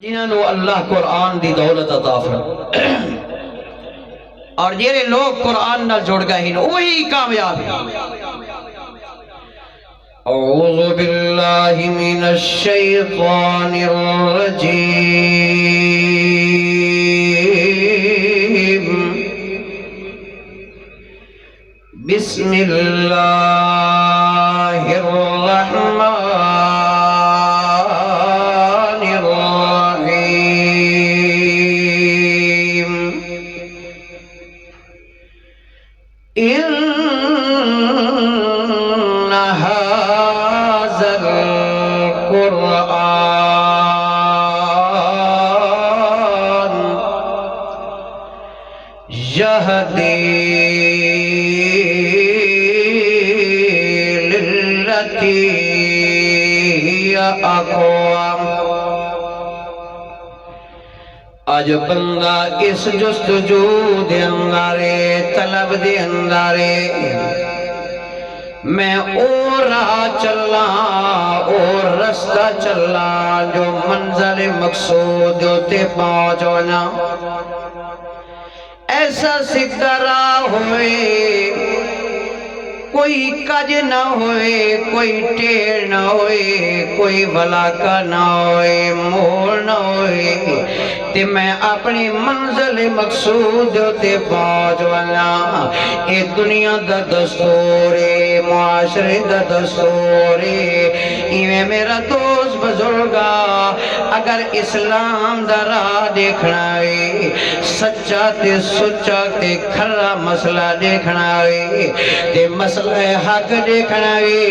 جنہوں اللہ قرآن دی دولت عطا فرمائے اور جیرے لوگ قرآن نال جڑ گئے ہیں وہی کامیاب ہیں۔ اعوذ باللہ من الشیطان الرجیم بسم اللہ الرحمن إن هذا القرآن يهدي للتي هي أقوم۔ آج بندہ اس جستجو دے اندارے طلب دے اندارے میں اور راہ چلا اور رستہ چلا جو منظر مقصود تے پہنچونا ایسا سکھا راہ ہوئے کوئی کج نہ ہوئے کوئی ٹیر نہ ہوئے کوئی بھلاکا نہ ہوئے موڑ نہ ہوئے تے میں اپنی منزل مقصود تے پہنچ والا اے دنیا دا دستور ہے معاشرے دا دستور ہے ایویں میرا دوست بزرگا اگر اسلام دا راہ دیکھنا ہے سچا تے سچا تے کھرا مسئلہ دیکھنا ہے تے مسئلہ حق دیکھنا ہے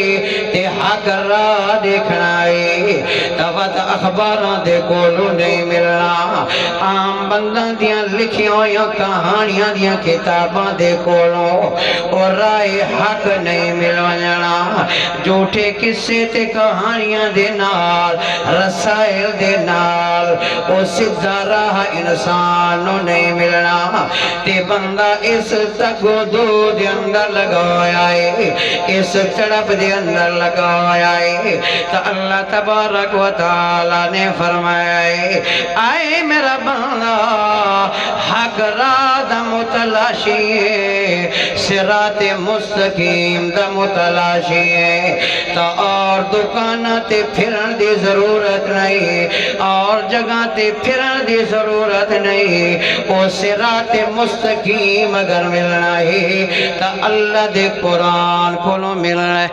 تے حق راہ دیکھنا ہے تفت اخباروں دے کولو نہیں ملنا عام بندہ دیاں لکھی ہوئی کہانیاں دیاں کتاباں دے کولو اور رائے حق نہیں ملنا جھوٹے قصے تے کہانیاں دے نال رسائل دے نال او سدھا راہ انسانوں نہیں ملنا تے بندہ اس تگو دو دے اندر لگایا ہے اس تڑپ دے اندر لگایا ہے تو اللہ تبارک و تعالی نے فرمایا ہے آئے میرا بندہ حق راہ دا متلاشی ہے صراط مستقیم دا متلاشی ہے تو اور دکانہ تے پھرن دی ضرورت نہیں اور جگہ تے پھرن دی ضرورت نہیں وہ صراط مستقیم اگر ملنا ہے تو اللہ دے قرآن کو ملنا ہے۔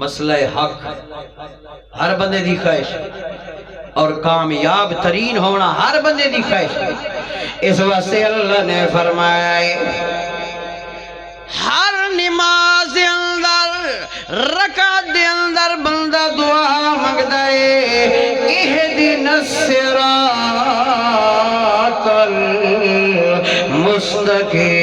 مسئلہ حق ہر بندے دی خواہش اور کامیاب ترین ہونا ہر بندے دی خواہش اس واسطے اللہ نے فرمایا ہے ہر نماز دے اندر رکعت دے اندر بندہ دعا مانگدا ہے اہدنا الصراط المستقیم